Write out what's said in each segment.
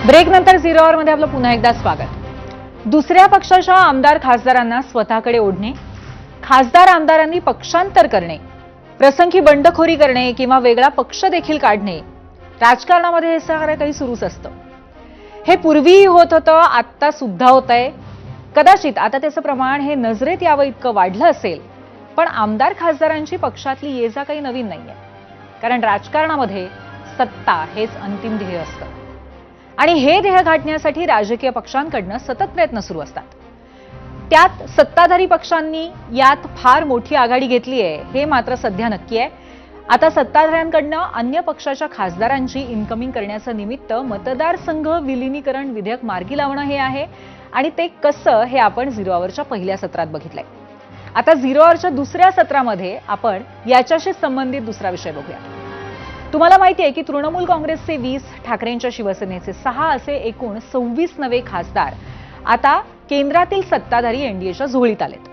ब्रेकनंतर zero आवरमध्ये आपलं पुन्हा एकदा स्वागत। दुसऱ्या पक्षाच्या आमदार खासदारांना स्वतःकडे ओढणे, खासदार आमदारांनी पक्षांतर करणे, प्रसंगी बंडखोरी करणे किंवा वेगळा पक्ष देखील काढणे, राजकारणामध्ये हे सगळं काही सुरूच असतं। हे पूर्वीही होत होतं, आता सुद्धा होतंय। कदाचित आता त्याचं प्रमाण हे नजरेत यावं इतकं वाढलं असेल, पण आमदार खासदारांची पक्षातली ये जा काही नवीन नाहीये। कारण राजकारणामध्ये सत्ता हेच अंतिम ध्येय असतं आणि हे ध्येय गाठण्यासाठी राजकीय पक्षांकडून सतत प्रयत्न सुरू असतात। त्यात सत्ताधारी पक्षांनी यात फार मोठी आघाडी घेतली आहे हे मात्र सध्या नक्की आहे। आता सत्ताधाऱ्यांकडून अन्य पक्षाच्या खासदारांची इन्कमिंग करण्याचं निमित्त मतदारसंघ विलीनीकरण विधेयक मार्गी लावणं हे आहे आणि ते कसं हे आपण झिरो आवरच्या पहिल्या सत्रात बघितलंय। आता झिरो आवरच्या दुसऱ्या सत्रामध्ये आपण याच्याशी संबंधित दुसरा विषय बघूया। तुम्हाला माहिती आहे की तृणमूल काँग्रेसचे 20, ठाकरेंच्या शिवसेनेचे 6 असे एकूण 26 नवे खासदार आता केंद्रातील सत्ताधारी एनडीएच्या झोळीत आलेत।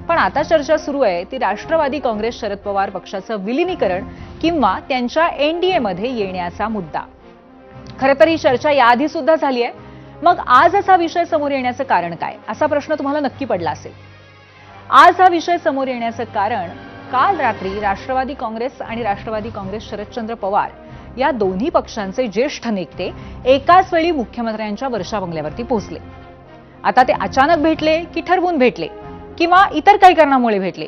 पण आता चर्चा सुरू आहे ती राष्ट्रवादी काँग्रेस शरद पवार पक्षाचं विलीनीकरण किंवा त्यांच्या एनडीएमध्ये येण्याचा मुद्दा। खरं तर ही चर्चा याआधी सुद्धा झाली आहे। मग आज असा विषय समोर येण्याचं कारण काय, असा प्रश्न तुम्हाला नक्की पडला असेल। आज हा विषय समोर येण्याचं कारण काल रात्री राष्ट्रवादी काँग्रेस आणि राष्ट्रवादी काँग्रेस शरदचंद्र पवार या दोन्ही पक्षांचे ज्येष्ठ नेते एकाच वेळी मुख्यमंत्र्यांच्या वर्षा बंगल्यावरती पोहोचले। आता ते अचानक भेटले की ठरवून भेटले किंवा इतर काही कारणामुळे भेटले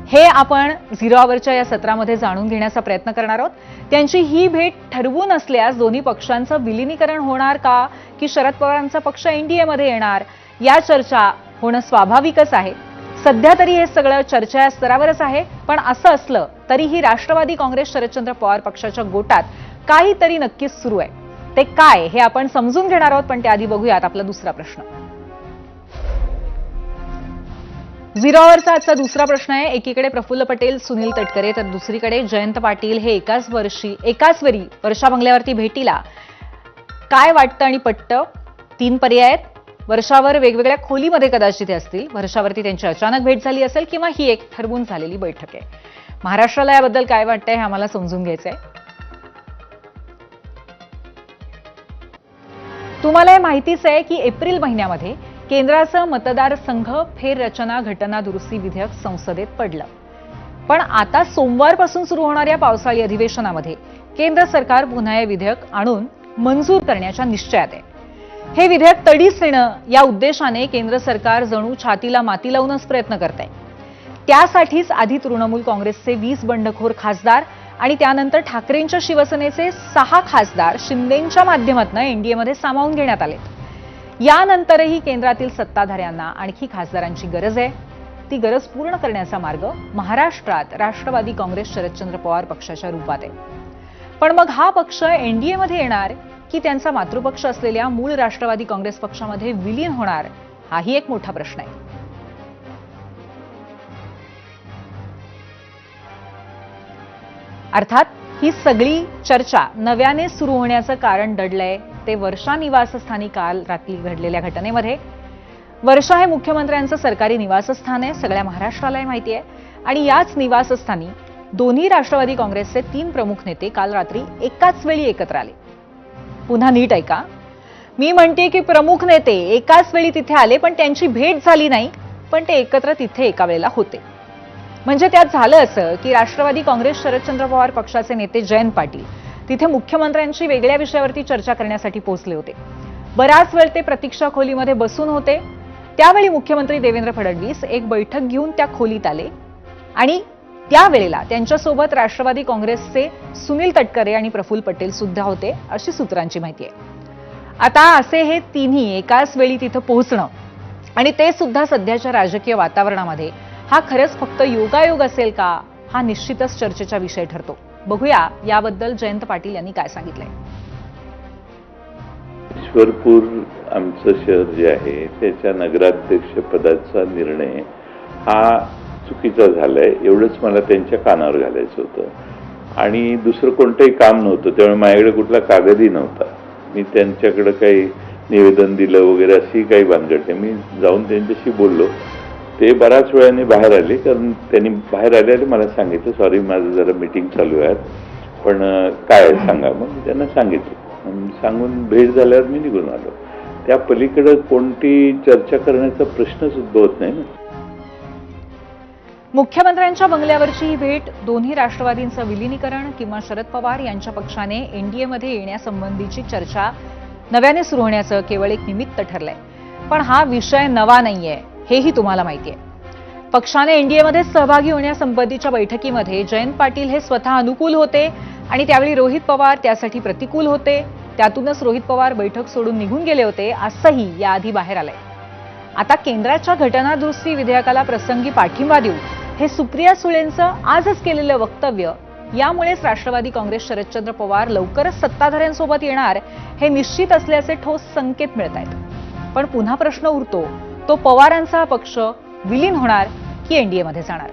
हे आपण झिरो आवरच्या या सत्रामध्ये जाणून घेण्याचा प्रयत्न करणार आहोत। त्यांची ही भेट ठरवून असल्यास दोन्ही पक्षांचं विलीनीकरण होणार का की शरद पवारांचा पक्ष एनडीएमध्ये येणार, या चर्चा होणं स्वाभाविकच आहे। सध्या तरी हे सगळं चर्चा या स्तरावरच आहे, पण असं असलं तरीही राष्ट्रवादी काँग्रेस शरदचंद्र पवार पक्षाच्या गोटात काहीतरी नक्कीच सुरू आहे। ते काय हे आपण समजून घेणार आहोत, पण त्याआधी बघूयात आपला दुसरा प्रश्न। झिरो आवरचा आजचा दुसरा प्रश्न आहे, एकीकडे प्रफुल्ल पटेल, सुनील तटकरे तर दुसरीकडे जयंत पाटील हे एकाच वेळी वर्षा बंगल्यावरती भेटीला। काय वाटतं आणि पटतं? 3 पर्याय आहेत। वर्षावर वेगवेगळ्या खोलीमध्ये कदाचित असतील, वर्षावरती त्यांची अचानक भेट झाली असेल किंवा ही एक ठरवून झालेली बैठक आहे। महाराष्ट्राला याबद्दल काय वाटतंय हे आम्हाला समजून घ्यायचंय। तुम्हाला हे माहितीच आहे की एप्रिल महिन्यामध्ये केंद्राचं मतदारसंघ फेररचना घटना दुरुस्ती विधेयक संसदेत पडलं। पण आता सोमवारपासून सुरू होणाऱ्या पावसाळी अधिवेशनामध्ये केंद्र सरकार पुन्हा हे विधेयक आणून मंजूर करण्याच्या निश्चयात आहे। हे विधेयक तडीस नेणं या उद्देशाने केंद्र सरकार जणू छातीला माती लावूनच प्रयत्न करत आहे। त्यासाठीच आधी तृणमूल काँग्रेसचे 20 बंडखोर खासदार आणि त्यानंतर ठाकरेंच्या शिवसेनेचे 6 खासदार शिंदेंच्या माध्यमातून एनडीएमध्ये सामावून घेण्यात आलेत। यानंतरही केंद्रातील सत्ताधाऱ्यांना आणखी खासदारांची गरज आहे। ती गरज पूर्ण करण्याचा मार्ग महाराष्ट्रात राष्ट्रवादी काँग्रेस शरदचंद्र पवार पक्षाच्या रूपात आहे। पण मग हा पक्ष एनडीएमध्ये येणार की त्यांचा मातृपक्ष असलेल्या मूळ राष्ट्रवादी काँग्रेस पक्षामध्ये विलीन होणार, हाही एक मोठा प्रश्न आहे। अर्थात ही सगळी चर्चा नव्याने सुरू होण्याचं कारण दडलंय ते वर्षा निवासस्थानी काल रात्री घडलेल्या घटनेमध्ये। वर्षा हे मुख्यमंत्र्यांचं सरकारी निवासस्थान आहे, सगळ्या महाराष्ट्राला माहिती आहे। आणि याच निवासस्थानी दोन्ही राष्ट्रवादी काँग्रेसचे 3 प्रमुख नेते काल रात्री एकाच वेळी एकत्र आले। पुन्हा नीट ऐका, मी म्हणते की प्रमुख नेते एकाच वेळी तिथे आले, पण त्यांची भेट झाली नाही, पण ते एकत्र तिथे एका वेळेला होते। म्हणजे त्यात झालं असं की राष्ट्रवादी काँग्रेस शरदचंद्र पवार पक्षाचे नेते जयंत पाटील तिथे मुख्यमंत्र्यांशी वेगळ्या विषयावरती चर्चा करण्यासाठी पोहोचले होते। बराच वेळ ते प्रतीक्षा खोलीमध्ये बसून होते। त्यावेळी मुख्यमंत्री देवेंद्र फडणवीस एक बैठक घेऊन त्या खोलीत आले आणि त्यावेळेला त्यांच्यासोबत राष्ट्रवादी काँग्रेसचे सुनील तटकरे आणि प्रफुल्ल पटेल सुद्धा होते, अशी सूत्रांची माहिती आहे। आता असे हे तिन्ही एकाच वेळी तिथं पोहोचणं आणि ते सुद्धा सध्याच्या राजकीय वातावरणामध्ये हा खरंच फक्त योगायोग असेल का, हा निश्चितच चर्चेचा विषय ठरतो। बघूया याबद्दल जयंत पाटील यांनी काय सांगितलंय। ईश्वरपूर आमचं शहर जे आहे त्याच्या नगराध्यक्ष पदाचा निर्णय हा चुकीचा झालाय, एवढंच मला त्यांच्या कानावर घालायचं होतं। आणि दुसरं कोणतंही काम नव्हतं, त्यामुळे माझ्याकडे कुठला कागदही नव्हता। मी त्यांच्याकडे काही निवेदन दिलं वगैरे अशी काही भानगड नाही। मी जाऊन त्यांच्याशी बोललो, ते बऱ्याच वेळाने बाहेर आले, कारण त्यांनी बाहेर आल्याने मला सांगितलं सॉरी माझं जरा मीटिंग चालू आहे, पण काय सांगा। मग त्यांना सांगितलं सांगून भेट झाल्यावर मी निघून आलो. त्या पलीकडे कोणती चर्चा करण्याचा प्रश्नच उद्भवत नाही ना. मुख्यमंत्र्यांच्या बंगल्यावरची ही भेट दोन्ही राष्ट्रवादींचं विलिनीकरण किंवा शरद पवार यांच्या पक्षाने एनडीएमध्ये येण्यासंबंधीची चर्चा नव्याने सुरू होण्याचं केवळ एक निमित्त ठरलंय. पण हा विषय नवा नाहीये, हेही तुम्हाला माहितीये. पक्षाने एनडीएमध्ये सहभागी होण्यासंबंधीच्या बैठकीमध्ये जयंत पाटील हे स्वतः अनुकूल होते आणि त्यावेळी रोहित पवार त्यासाठी प्रतिकूल होते. त्यातूनच रोहित पवार बैठक सोडून निघून गेले होते, असंही याआधी बाहेर आलंय. आता केंद्राच्या घटना दुरुस्ती विधेयकाला प्रसंगी पाठिंबा देऊ हे सुप्रिया सुळेंचं आजच केलेलं वक्तव्य, यामुळेच राष्ट्रवादी काँग्रेस शरदचंद्र पवार लवकरच सत्ताधाऱ्यांसोबत येणार हे निश्चित असल्याचे ठोस संकेत मिळत आहेत. पण पुन्हा प्रश्न उरतो तो पवारांचा पक्ष विलीन होणार की एनडीएमध्ये जाणार.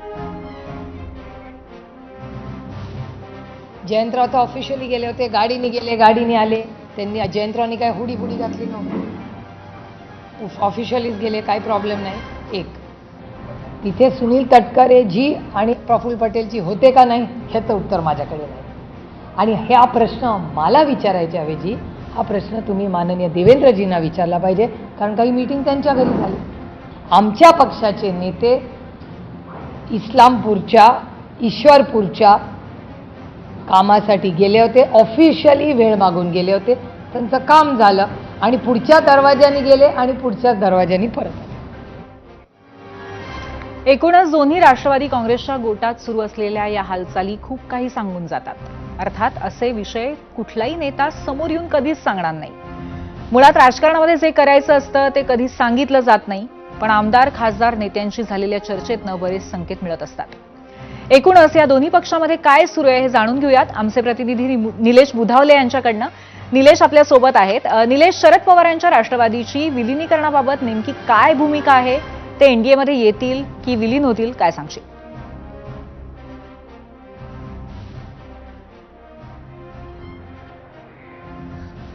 जयंतराव तर ऑफिशियली गेले होते, गाडीने गेले, गाडीने आले. त्यांनी जयंतरावनी काय हुडी बुडी घातली नव्हती, ऑफिशियलीच गेले, काही प्रॉब्लेम नाही. एक तिथे सुनील तटकरे जी आणि प्रफुल्ल पटेलची होते का नाही ह्याचं उत्तर माझ्याकडे नाही. आणि हा प्रश्न मला विचारायच्या ऐवजी हा प्रश्न तुम्ही माननीय देवेंद्रजींना विचारला पाहिजे, कारण काही मीटिंग त्यांच्या घरी झाली. आमच्या पक्षाचे नेते इस्लामपूरच्या ईश्वरपूरच्या कामासाठी गेले होते, ऑफिशियली वेळ मागून गेले होते. त्यांचं काम झालं आणि पुढच्या दरवाज्याने गेले आणि पुढच्या दरवाज्याने परत आले. एकूणच दोन्ही राष्ट्रवादी काँग्रेसच्या गोटात सुरू असलेल्या या हालचाली खूप काही सांगून जातात. अर्थात असे विषय कुठलाही नेता समोर येऊन कधीच सांगणार नाही. मुळात राजकारणामध्ये जे करायचं असतं ते कधीच सांगितलं जात नाही. पण आमदार खासदार नेत्यांशी झालेल्या चर्चेतनं बरेच संकेत मिळत असतात. एकूणच या दोन्ही पक्षामध्ये काय सुरू आहे हे जाणून घेऊयात आमचे प्रतिनिधी निलेश बुधावले यांच्याकडनं. निलेश आपल्या सोबत आहेत. निलेश, शरद पवारांच्या राष्ट्रवादीची विलिनीकरणाबाबत नेमकी काय भूमिका आहे? ते एनडीएमध्ये येतील की विलीन होतील, काय सांगशील?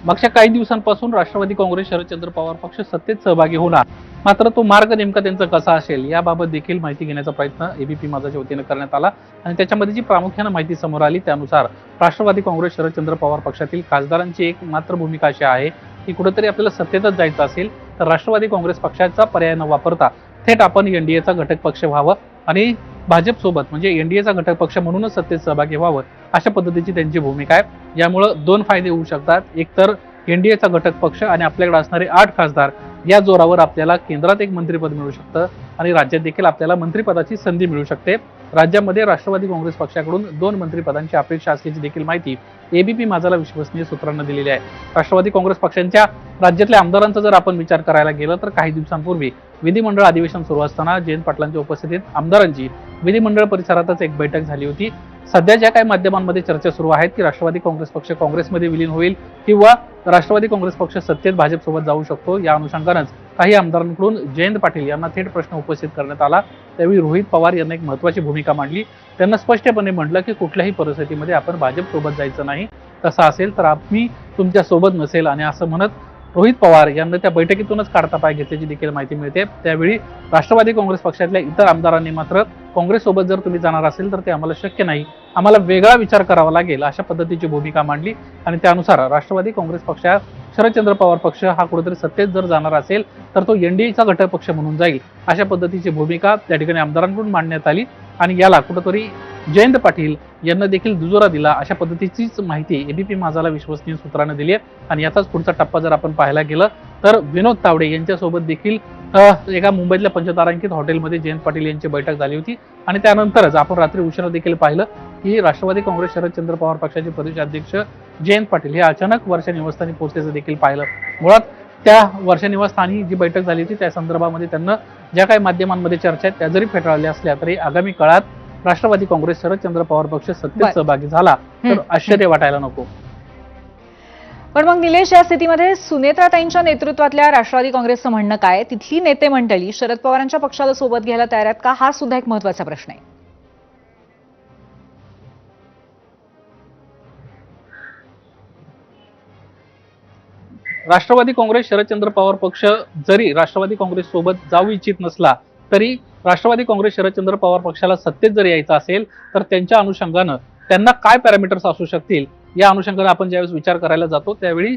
मागच्या काही दिवसांपासून राष्ट्रवादी काँग्रेस शरदचंद्र पवार पक्ष सत्तेत सहभागी होणार, मात्र तो मार्ग नेमका त्यांचा कसा असेल याबाबत देखील माहिती घेण्याचा प्रयत्न एबीपी माझाच्या वतीनं करण्यात आला. आणि त्याच्यामध्ये जी प्रामुख्यानं माहिती समोर आली त्यानुसार राष्ट्रवादी काँग्रेस शरदचंद्र पवार पक्षातील खासदारांची एक मात्र भूमिका अशी आहे की कुठेतरी आपल्याला सत्तेतच जायचं असेल तर राष्ट्रवादी काँग्रेस पक्षाचा पर्याय न वापरता थेट आपण एनडीएचा घटक पक्ष व्हावं आणि भाजपसोबत म्हणजे एनडीएचा घटक पक्ष म्हणूनच सत्तेत सहभागी व्हावं, अशा पद्धतीची त्यांची भूमिका आहे. यामुळं दोन फायदे होऊ शकतात. एक तर एनडीएचा घटक पक्ष आणि आपल्याकडे असणारे 8 खासदार या जोरावर आपल्याला केंद्रात एक मंत्रिपद मिळू शकतं आणि राज्यात देखील आपल्याला मंत्रिपदाची संधी मिळू शकते. राज्यामध्ये राष्ट्रवादी काँग्रेस पक्षाकडून 2 मंत्रिपदांची अपेक्षा असल्याची देखील माहिती एबीपी माझाला विश्वसनीय सूत्रांना दिलेली आहे. राष्ट्रवादी काँग्रेस पक्षांच्या राज्यातल्या आमदारांचा जर आपण विचार करायला गेलं तर काही दिवसांपूर्वी विधिमंडळ अधिवेशन सुरू असताना जयंत पाटलांच्या उपस्थितीत आमदारांची विधिमंडळ परिसरातच एक बैठक झाली होती. सध्या ज्या काही माध्यमांमध्ये चर्चा सुरू आहेत की राष्ट्रवादी काँग्रेस पक्ष काँग्रेसमध्ये विलीन होईल किंवा राष्ट्रवादी काँग्रेस पक्ष सत्तेत भाजपसोबत जाऊ शकतो, या अनुषंगानेच काही आमदारांकडून जयंत पाटील यांना थेट प्रश्न उपस्थित करण्यात आला. त्यावेळी रोहित पवार यांनी एक महत्त्वाची भूमिका मांडली. त्यांना स्पष्टपणे म्हटलं की कुठल्याही परिस्थितीमध्ये आपण भाजपसोबत जायचं नाही, तसं असेल तर आम्ही तुमच्या सोबत नसेल. आणि असं म्हणत रोहित पवार यांना त्या बैठकीतूनच काढता पाय घेतल्याची देखील माहिती मिळते. त्यावेळी राष्ट्रवादी काँग्रेस पक्षातल्या इतर आमदारांनी मात्र काँग्रेससोबत जर तुम्ही जाणार असेल तर ते आम्हाला शक्य नाही, आम्हाला वेगळा विचार करावा लागेल, अशा पद्धतीची भूमिका मांडली. आणि त्यानुसार राष्ट्रवादी काँग्रेस पक्षात शरदचंद्र पवार पक्ष हा कुठेतरी सत्तेत जर जाणार असेल तर तो एनडीएचा घटक पक्ष म्हणून जाईल, अशा पद्धतीची भूमिका त्या ठिकाणी आमदारांकडून मांडण्यात आली. आणि याला कुठेतरी जयंत पाटील यांना देखील दुजोरा दिला, अशा पद्धतीचीच माहिती एबीपी माझाला विश्वसनीय सूत्रांनी दिली आहे. आणि याचाच पुढचा टप्पा जर आपण पाहायला गेलं तर विनोद तावडे यांच्यासोबत देखील एका मुंबईतल्या पंचतारांकित हॉटेलमध्ये जयंत पाटील यांची बैठक झाली होती. आणि त्यानंतरच आपण रात्री उशिरा देखील पाहिलं की राष्ट्रवादी काँग्रेस शरदचंद्र पवार पक्षाचे प्रदेशाध्यक्ष जयंत पाटील हे अचानक वर्षा निवासस्थानी पोहोचल्याचं देखील पाहिलं. मुळात त्या वर्षा निवासस्थानी जी बैठक झाली होती त्या संदर्भामध्ये त्यांना ज्या काही माध्यमांमध्ये चर्चा आहेत त्या जरी फेटाळल्या असल्या तरी आगामी काळात राष्ट्रवादी काँग्रेस शरदचंद्र पवार पक्ष सत्तेत सहभागी झाला तर आश्चर्य वाटायला नको. पण मग निलेश, या स्थितीमध्ये सुनेत्राताईंच्या नेतृत्वातल्या राष्ट्रवादी काँग्रेसचं म्हणणं काय? तिथली नेते मंडळी शरद पवारांच्या पक्षाला सोबत घ्यायला तयार आहेत का? हा सुद्धा एक महत्त्वाचा प्रश्न आहे. राष्ट्रवादी काँग्रेस शरदचंद्र पवार पक्ष जरी राष्ट्रवादी काँग्रेस सोबत जाऊ इच्छित नसला तरी राष्ट्रवादी काँग्रेस शरदचंद्र पवार पक्षाला सत्तेत जर यायचं असेल तर त्यांच्या अनुषंगानं त्यांना काय पॅरामीटर्स असू शकतील या अनुषंगाने आपण ज्यावेळेस विचार करायला जातो त्यावेळी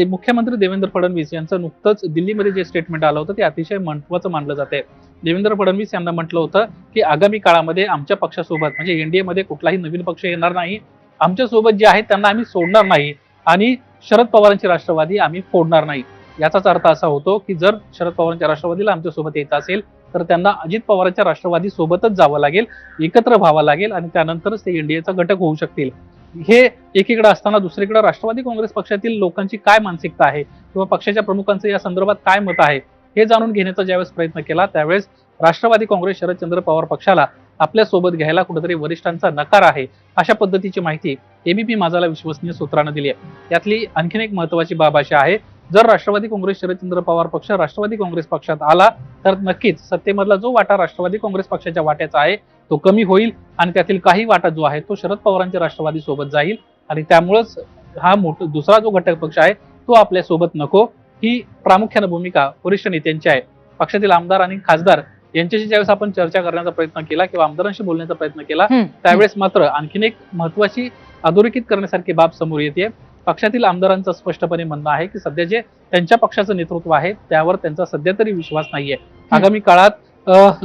मुख्यमंत्री देवेंद्र फडणवीस यांचं नुकतंच दिल्लीमध्ये जे स्टेटमेंट आलं होतं ते अतिशय महत्त्वाचं मानलं जाते. देवेंद्र फडणवीस यांना म्हटलं होतं की आगामी काळामध्ये आमच्या पक्षासोबत म्हणजे एनडीए मध्ये कुठलाही नवीन पक्ष येणार नाही, आमच्या सोबत जे आहेत त्यांना आम्ही सोडणार नाही आणि शरद पवारांची राष्ट्रवादी आम्ही फोडणार नाही. याचाच अर्थ असा होतो की जर शरद पवारांच्या राष्ट्रवादीला आमच्या सोबत यायचं असेल तर त्यांना अजित पवारांच्या राष्ट्रवादी सोबतच जावं लागेल, एकत्र व्हावं लागेल आणि त्यानंतरच ते एनडीएचा घटक होऊ शकतील. हे एकीकडे असताना दुसरीकडे राष्ट्रवादी काँग्रेस पक्षातील लोकांची काय मानसिकता आहे किंवा पक्षाच्या प्रमुखांचं या संदर्भात काय मत आहे हे जाणून घेण्याचा ज्यावेळेस प्रयत्न केला त्यावेळेस राष्ट्रवादी काँग्रेस शरदचंद्र पवार पक्षाला आपल्या सोबत घ्यायला कुठेतरी वरिष्ठांचा नकार आहे अशा पद्धतीची माहिती एबीपी माझाला विश्वसनीय सूत्रानं दिली आहे. यातली आणखीन एक महत्वाची बाब अशी आहे, जर राष्ट्रवादी काँग्रेस शरदचंद्र पवार पक्ष राष्ट्रवादी काँग्रेस पक्षात आला तर नक्कीच सत्तेमधला जो वाटा राष्ट्रवादी काँग्रेस पक्षाच्या वाट्याचा आहे तो कमी होईल आणि त्यातील काही वाटा जो आहे तो शरद पवारांच्या राष्ट्रवादी सोबत जाईल आणि त्यामुळेच हा दुसरा जो घटक पक्ष आहे तो आपल्या सोबत नको, ही प्रामुख्याने भूमिका वरिष्ठ नेत्यांची आहे. पक्षातील आमदार आणि खासदार यांच्याशी ज्यावेळेस आपण चर्चा करण्याचा प्रयत्न केला किंवा आमदारांशी बोलण्याचा प्रयत्न केला त्यावेळेस मात्र आणखीन एक महत्वाची अधोरेखित करण्यासारखी बाब समोर येते. पक्षातील आमदारांचं स्पष्टपणे म्हणणं आहे की सध्या जे त्यांच्या पक्षाचं नेतृत्व आहे त्यावर त्यांचा सध्या तरी विश्वास नाहीये. आगामी काळात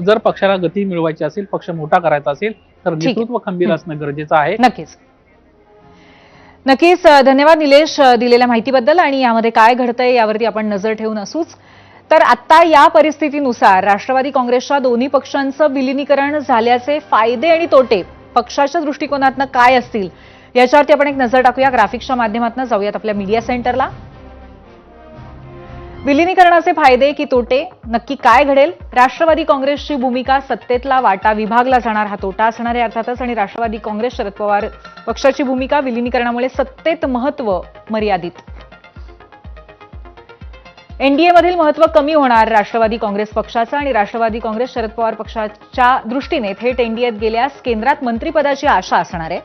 जर पक्षाला गती मिळवायची असेल, पक्ष मोठा करायचा असेल तर नेतृत्व खंबीर असणं गरजेचं आहे. नक्कीच धन्यवाद निलेश दिलेल्या माहितीबद्दल. आणि यामध्ये काय घडतंय यावरती आपण नजर ठेवून असूच. तर आता या परिस्थितीनुसार राष्ट्रवादी काँग्रेसच्या दोन्ही पक्षांचं विलिनीकरण झाल्याचे फायदे आणि तोटे पक्षाच्या दृष्टिकोनातनं काय असतील याच्यावरती आपण एक नजर टाकूया. ग्राफिक्सच्या माध्यमातून जाऊयात आपल्या मीडिया सेंटरला. विलिनीकरणाचे फायदे की तोटे, नक्की काय घडेल, राष्ट्रवादी काँग्रेसची भूमिका, सत्तेतला वाटा विभागला जाणार हा तोटा असणार आहे अर्थातच, आणि राष्ट्रवादी काँग्रेस शरद पवार पक्षाची भूमिका, विलिनीकरणामुळे सत्तेत महत्व मर्यादित, एनडीए मधील महत्व कमी होणार राष्ट्रवादी काँग्रेस पक्षाचं आणि राष्ट्रवादी काँग्रेस शरद पवार पक्षाच्या दृष्टीने थेट एनडीएत गेल्यास केंद्रात मंत्रिपदाची आशा असणार आहे.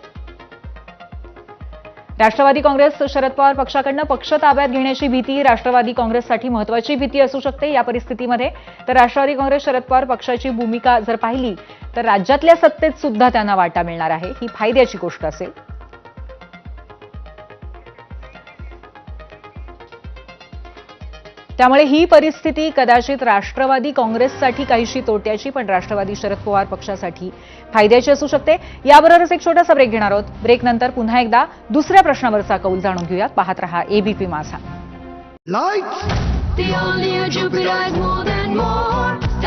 राष्ट्रवादी काँग्रेस शरद पवार पक्षाकडनं पक्ष ताब्यात घेण्याची भीती राष्ट्रवादी काँग्रेससाठी महत्वाची भीती असू शकते या परिस्थितीमध्ये. तर राष्ट्रवादी काँग्रेस शरद पवार पक्षाची भूमिका जर पाहिली तर राज्यातल्या सत्तेत सुद्धा त्यांना वाटा मिळणार आहे, ही फायद्याची गोष्ट असेल. त्यामुळे ही परिस्थिती कदाचित राष्ट्रवादी काँग्रेससाठी काहीशी तोट्याची पण राष्ट्रवादी शरद पवार पक्षासाठी फायद्याची असू शकते. याबरोबरच एक छोटासा ब्रेक घेणार आहोत. ब्रेक नंतर पुन्हा एकदा दुसऱ्या प्रश्नावरचा कौल जाणून घेऊयात. पाहत रहा एबीपी माझा. The only Jupiter more than more.